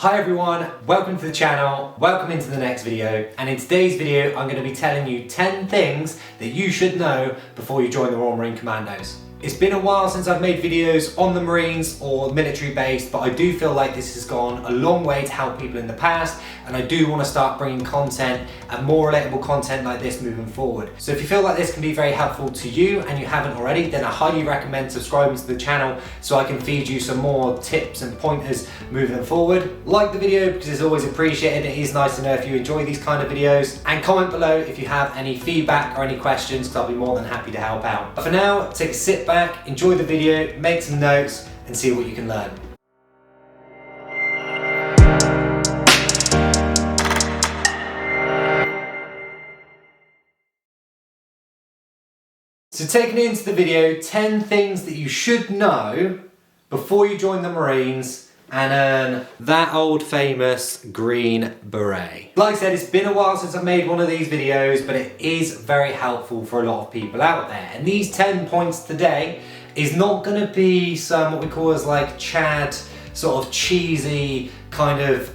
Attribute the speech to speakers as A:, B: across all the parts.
A: Hi everyone, welcome to the channel, welcome into the next video, and in today's video I'm going to be telling you 10 things that you should know before you join the Royal Marine Commandos. It's been a while since I've made videos on the Marines or military based, but I do feel like this has gone a long way to help people in the past, and I do want to start bringing content and more relatable content like this moving forward. So if you feel like this can be very helpful to you and you haven't already, then I highly recommend subscribing to the channel so I can feed you some more tips and pointers moving forward. Like the video because it's always appreciated. It is nice to know if you enjoy these kind of videos, and comment below if you have any feedback or any questions because I'll be more than happy to help out. But for now, take a sit back, enjoy the video, make some notes and see what you can learn. So taking into the video, 10 things that you should know before you join the Marines and earn that old famous Green Beret. Like I said, it's been a while since I've made one of these videos, but it is very helpful for a lot of people out there. And these 10 points today is not going to be some what we call as like Chad sort of cheesy kind of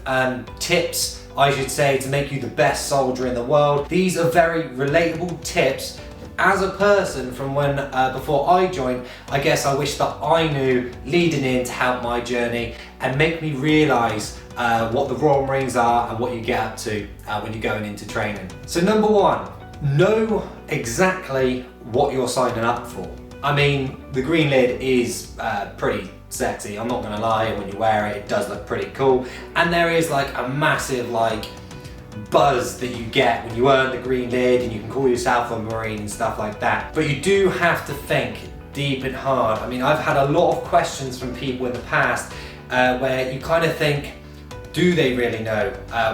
A: tips, I should say, to make you the best soldier in the world. These are very relatable tips. As a person from when, before I joined, I guess I wish that I knew leading in to help my journey and make me realise what the Royal Marines are and what you get up to when you're going into training. So number one, know exactly what you're signing up for. I mean, the green lid is pretty sexy, I'm not gonna lie. When you wear it, it does look pretty cool. And there is like a massive like buzz that you get when you earn the green lid and you can call yourself a Marine and stuff like that. But you do have to think deep and hard. I mean, I've had a lot of questions from people in the past where you kind of think, do they really know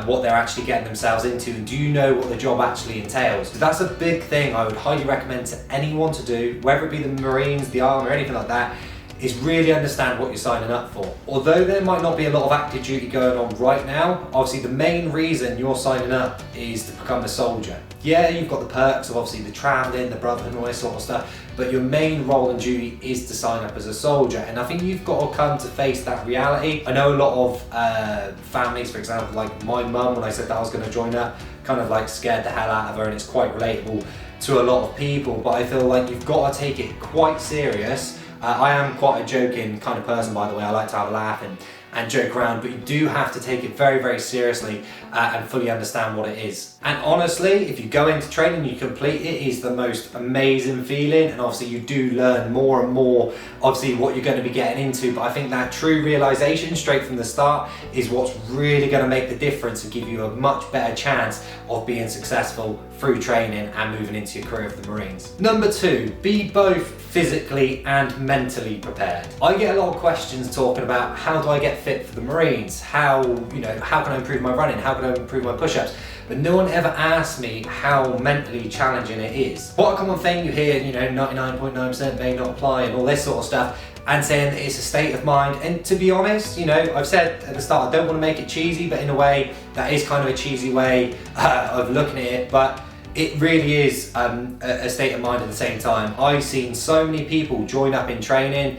A: what they're actually getting themselves into, and do you know what the job actually entails? So that's a big thing I would highly recommend to anyone to do, whether it be the Marines, the Army or anything like that, is really understand what you're signing up for. Although there might not be a lot of active duty going on right now, obviously the main reason you're signing up is to become a soldier. Yeah, you've got the perks of obviously the travelling, the brotherhood and all this sort of stuff, but your main role and duty is to sign up as a soldier. And I think you've got to come to face that reality. I know a lot of families, for example, like my mum, when I said that I was going to join up, kind of like scared the hell out of her, and it's quite relatable to a lot of people. But I feel like you've got to take it quite serious. I am quite a joking kind of person, by the way. I like to have a laugh and joke around, but you do have to take it very, very seriously and fully understand what it is. And honestly, if you go into training and you complete it, is the most amazing feeling, and obviously you do learn more and more obviously what you're going to be getting into. But I think that true realization straight from the start is what's really going to make the difference and give you a much better chance of being successful through training and moving into your career of the Marines. Number two, be both physically and mentally prepared. I get a lot of questions talking about how do I get fit for the Marines? How can I improve my running? How can I improve my push-ups? But no one ever asks me how mentally challenging it is. What a common thing you hear, 99.9% may not apply and all this sort of stuff, and saying that it's a state of mind. And to be honest, I've said at the start, I don't want to make it cheesy, but in a way, that is kind of a cheesy way of looking at it. But it really is a state of mind at the same time. I've seen so many people join up in training,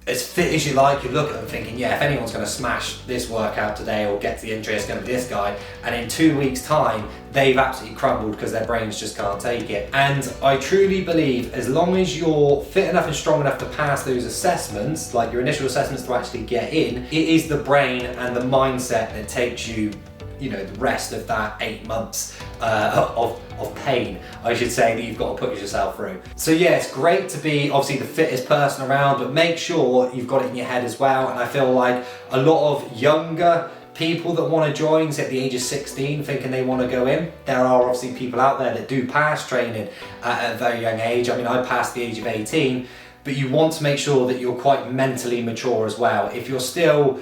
A: as fit as you like, you look at them thinking, yeah, if anyone's going to smash this workout today or get to the entry, it's going to be this guy. And in 2 weeks' time, they've absolutely crumbled because their brains just can't take it. And I truly believe as long as you're fit enough and strong enough to pass those assessments, like your initial assessments to actually get in, it is the brain and the mindset that takes you the rest of that 8 months of pain, I should say, that you've got to put yourself through. So yeah, it's great to be obviously the fittest person around, but make sure you've got it in your head as well. And I feel like a lot of younger people that want to join, say at the age of 16, thinking they want to go in, there are obviously people out there that do pass training at a very young age. I mean, I passed the age of 18, but you want to make sure that you're quite mentally mature as well. If you're still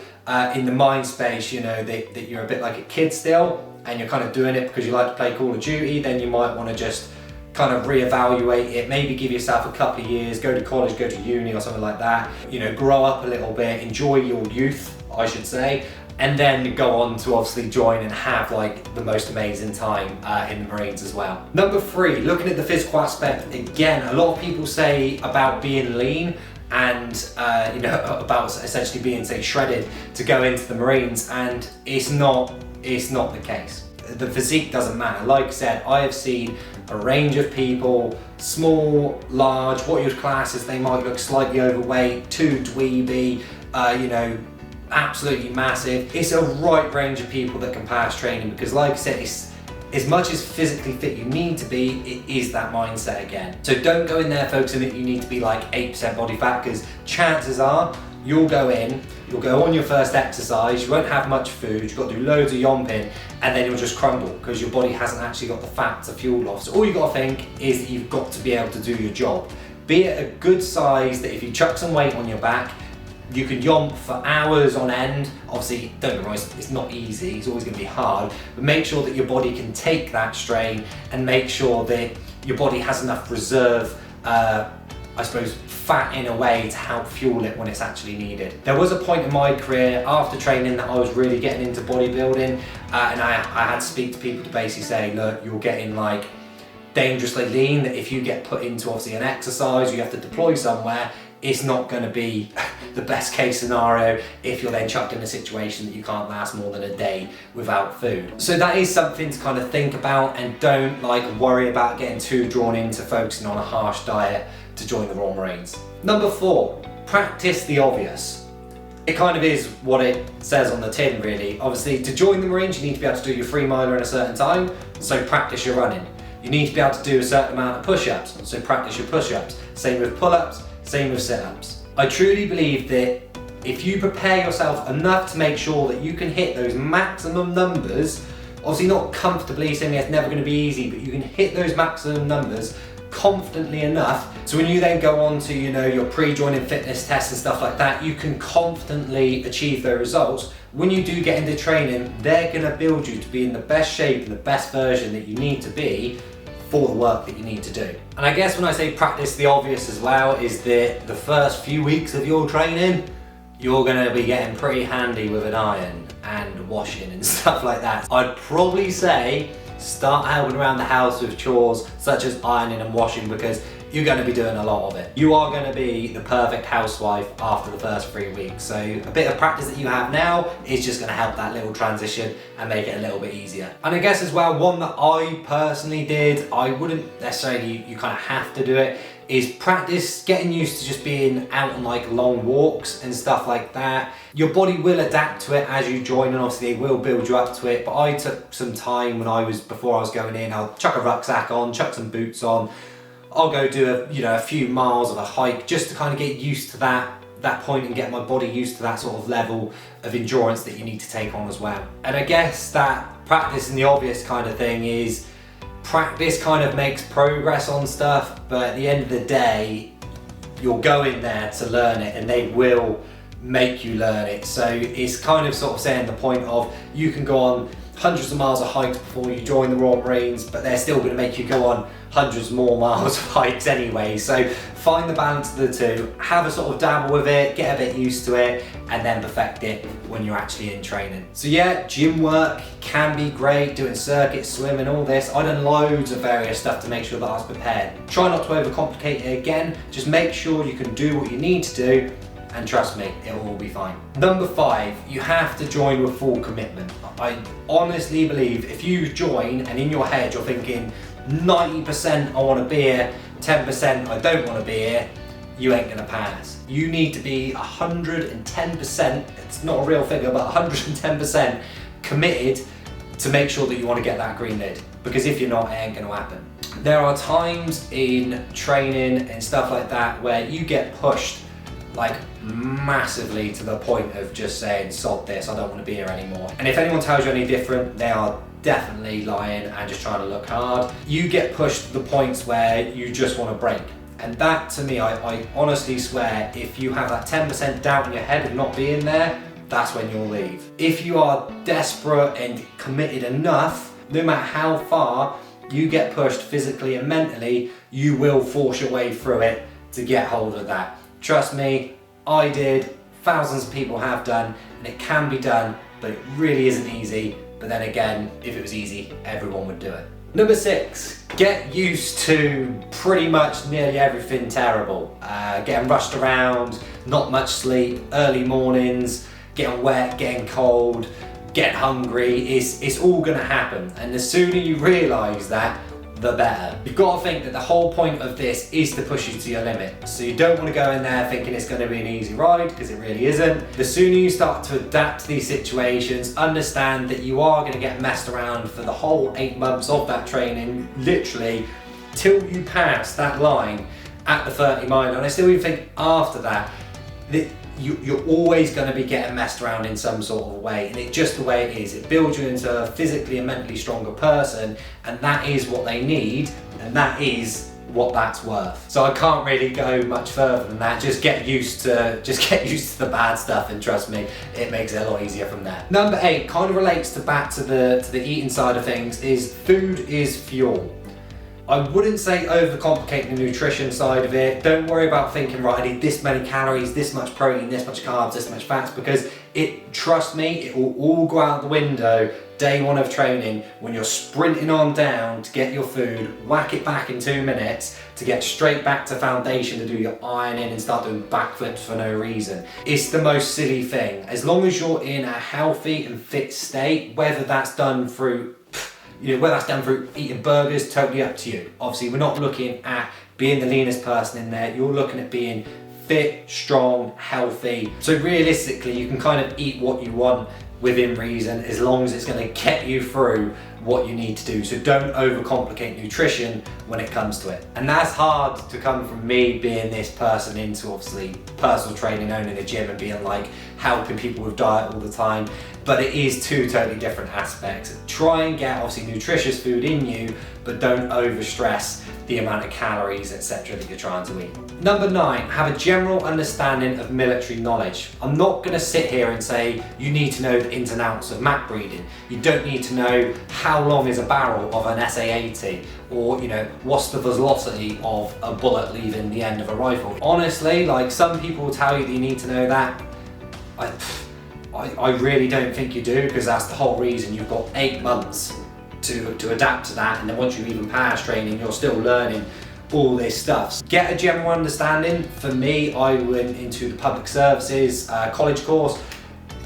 A: in the mind space, that you're a bit like a kid still, and you're kind of doing it because you like to play Call of Duty, then you might want to just kind of reevaluate it, maybe give yourself a couple of years, go to college, go to uni or something like that, grow up a little bit, enjoy your youth, I should say, and then go on to obviously join and have like the most amazing time in the Marines as well. Number three, looking at the physical aspect, again, a lot of people say about being lean, and you know, about essentially being, say, shredded to go into the Marines, and it's not the case. The physique doesn't matter. Like I said, I have seen a range of people, small, large, what you'd class as they might look slightly overweight, too dweeby, you know, absolutely massive. It's a right range of people that can pass training, because like I said, it's, as much as physically fit you need to be, it is that mindset again. So don't go in there focusing that you need to be like 8% body fat, because chances are you'll go in, you'll go on your first exercise, you won't have much food, you've got to do loads of yomping, and then you'll just crumble because your body hasn't actually got the fat to fuel off. So all you've got to think is that you've got to be able to do your job. Be it a good size that if you chuck some weight on your back, you can yomp for hours on end. Obviously, don't get me wrong, it's not easy, it's always going to be hard, but make sure that your body can take that strain, and make sure that your body has enough reserve, I suppose, fat in a way to help fuel it when it's actually needed. There was a point in my career after training that I was really getting into bodybuilding, and I had to speak to people to basically say, look, you're getting like dangerously lean, that if you get put into obviously an exercise, you have to deploy somewhere, it's not going to be the best case scenario if you're then chucked in a situation that you can't last more than a day without food. So that is something to kind of think about, and don't like worry about getting too drawn into focusing on a harsh diet to join the Royal Marines. Number 4, practice the obvious. It kind of is what it says on the tin, really. Obviously, to join the Marines, you need to be able to do your 3-miler in a certain time, so practice your running. You need to be able to do a certain amount of push-ups, so practice your push-ups. Same with pull-ups, same with sit-ups. I truly believe that if you prepare yourself enough to make sure that you can hit those maximum numbers, obviously not comfortably, saying it's never going to be easy, but you can hit those maximum numbers confidently enough, so when you then go on to, you know, your pre-joining fitness tests and stuff like that, you can confidently achieve those results. When you do get into training, they're going to build you to be in the best shape and the best version that you need to be for the work that you need to do. And I guess when I say practice the obvious as well, is that the first few weeks of your training, you're going to be getting pretty handy with an iron and washing and stuff like that. I'd probably say start helping around the house with chores such as ironing and washing, because you're going to be doing a lot of it. You are going to be the perfect housewife after the first 3 weeks. So a bit of practice that you have now is just going to help that little transition and make it a little bit easier. And I guess as well, one that I personally did, I wouldn't necessarily, you kind of have to do it, is practice getting used to just being out on like long walks and stuff like that. Your body will adapt to it as you join, and obviously they will build you up to it. But I took some time before I was going in, I'll chuck a rucksack on, chuck some boots on, I'll go do a few miles of a hike just to kind of get used to that point and get my body used to that sort of level of endurance that you need to take on as well. And I guess that practice and the obvious kind of thing is practice kind of makes progress on stuff, but at the end of the day, you're going there to learn it, and they will make you learn it. So it's kind of sort of saying the point of, you can go on hundreds of miles of hikes before you join the Royal Marines, but they're still going to make you go on hundreds more miles of hikes anyway. So find the balance of the two, have a sort of dabble with it, get a bit used to it, and then perfect it when you're actually in training. So yeah, gym work can be great, doing circuits, swimming, all this. I done loads of various stuff to make sure that I was prepared. Try not to overcomplicate it again, just make sure you can do what you need to do, and trust me, it will all be fine. Number 5, you have to join with full commitment. I honestly believe if you join and in your head you're thinking 90% I want to be here, 10% I don't want to be here, you ain't gonna pass. You need to be 110%, it's not a real figure, but 110% committed to make sure that you want to get that green lid. Because if you're not, it ain't gonna happen. There are times in training and stuff like that where you get pushed like massively to the point of just saying, sod this, I don't want to be here anymore. And if anyone tells you any different, they are definitely lying and just trying to look hard. You get pushed to the points where you just want to break. And that, to me, I honestly swear, if you have that 10% doubt in your head of not being there, that's when you'll leave. If you are desperate and committed enough, no matter how far you get pushed physically and mentally, you will force your way through it to get hold of that. Trust me, I did, thousands of people have done, and it can be done, but it really isn't easy. But then again, if it was easy, everyone would do it. Number 6, get used to pretty much nearly everything terrible. Getting rushed around, not much sleep, early mornings, getting wet, getting cold, getting hungry. It's all gonna happen. And the sooner you realise that, the better. You've got to think that the whole point of this is to push you to your limit. So you don't want to go in there thinking it's going to be an easy ride, because it really isn't. The sooner you start to adapt to these situations, understand that you are going to get messed around for the whole 8 months of that training, literally, till you pass that line at the 30 mile. And I still even think after that, you're always going to be getting messed around in some sort of way, and it's just the way it is. It builds you into a physically and mentally stronger person, and that is what they need, and that is what that's worth. So I can't really go much further than that. Just get used to the bad stuff, and trust me, it makes it a lot easier from there. Number 8 kind of relates back to the eating side of things. Is food is fuel. I wouldn't say overcomplicate the nutrition side of it. Don't worry about thinking, right, I need this many calories, this much protein, this much carbs, this much fats, because trust me, it will all go out the window day 1 of training when you're sprinting on down to get your food, whack it back in 2 minutes to get straight back to foundation to do your ironing and start doing backflips for no reason. It's the most silly thing. As long as you're in a healthy and fit state, whether that's done through eating burgers, totally up to you. Obviously, we're not looking at being the leanest person in there. You're looking at being fit, strong, healthy. So realistically, you can kind of eat what you want within reason, as long as it's going to get you through what you need to do. So don't overcomplicate nutrition when it comes to it. And that's hard to come from me being this person into obviously personal training, owning a gym and being like helping people with diet all the time. But it is 2 totally different aspects. Try and get obviously nutritious food in you, but don't overstress the amount of calories, etc. that you're trying to eat. Number 9, have a general understanding of military knowledge. I'm not going to sit here and say you need to know the ins and outs of map reading. You don't need to know how long is a barrel of an SA-80, or what's the velocity of a bullet leaving the end of a rifle. Honestly, like, some people will tell you that you need to know that. I really don't think you do, because that's the whole reason you've got 8 months to adapt to that, and then once you even pass training, you're still learning all this stuff. So get a general understanding. For me, I went into the public services college course,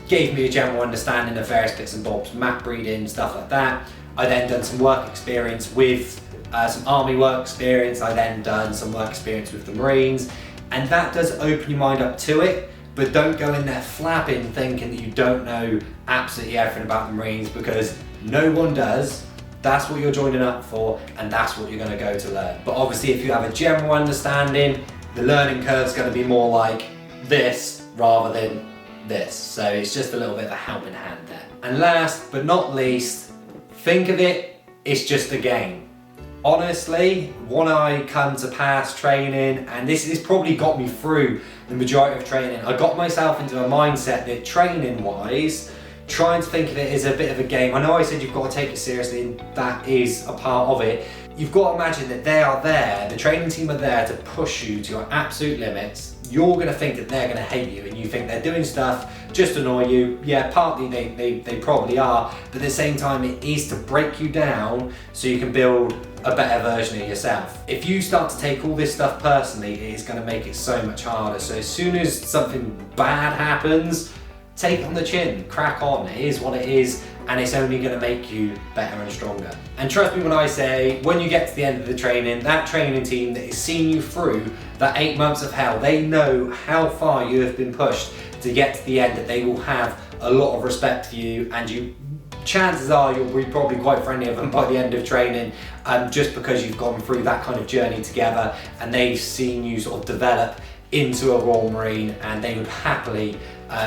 A: gave me a general understanding of various bits and bobs, map reading, stuff like that. I then done some work experience with some army work experience. I then done some work experience with the Marines, and that does open your mind up to it. But don't go in there flapping thinking that you don't know absolutely everything about the Marines, because no one does. That's what you're joining up for, and that's what you're going to go to learn. But obviously, if you have a general understanding, the learning curve's going to be more like this rather than this. So it's just a little bit of a helping hand there. And last but not least, think of it's just a game. Honestly, when I come to pass training, and this has probably got me through the majority of training, I got myself into a mindset that training wise, trying to think of it as a bit of a game. I know I said you've got to take it seriously, and that is a part of it. You've got to imagine that they are there, the training team are there to push you to your absolute limits. You're going to think that they're going to hate you, and you think they're doing stuff just to annoy you. Yeah, partly they probably are, but at the same time it is to break you down so you can build a better version of yourself. If you start to take all this stuff personally, it is going to make it so much harder. So as soon as something bad happens, take it on the chin, crack on. It is what it is, and it's only going to make you better and stronger. And trust me when I say, when you get to the end of the training, that training team that has seen you through that 8 months of hell, they know how far you have been pushed to get to the end, that they will have a lot of respect for you, and chances are you'll be probably quite friendly with them by the end of training, just because you've gone through that kind of journey together, and they've seen you sort of develop into a Royal Marine, and they would happily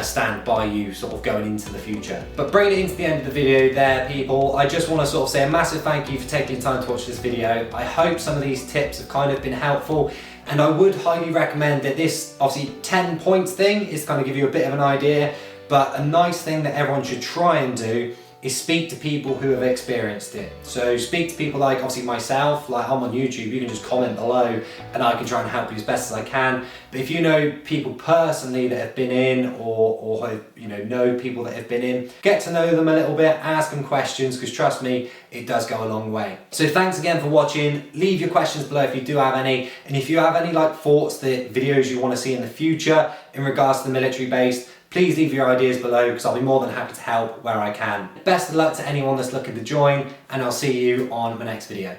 A: stand by you sort of going into the future. But bringing it into the end of the video there, people, I just want to sort of say a massive thank you for taking the time to watch this video. I hope some of these tips have kind of been helpful, and I would highly recommend that this, obviously 10 points thing is kind of give you a bit of an idea, but a nice thing that everyone should try and do is speak to people who have experienced it. So speak to people like obviously myself, like I'm on YouTube, you can just comment below and I can try and help you as best as I can. But if you know people personally that have been in or you know people that have been in, get to know them a little bit, ask them questions, because trust me, it does go a long way. So thanks again for watching. Leave your questions below if you do have any, and if you have any like thoughts, that videos you want to see in the future in regards to the military base, please leave your ideas below, because I'll be more than happy to help where I can. Best of luck to anyone that's looking to join, and I'll see you on my next video.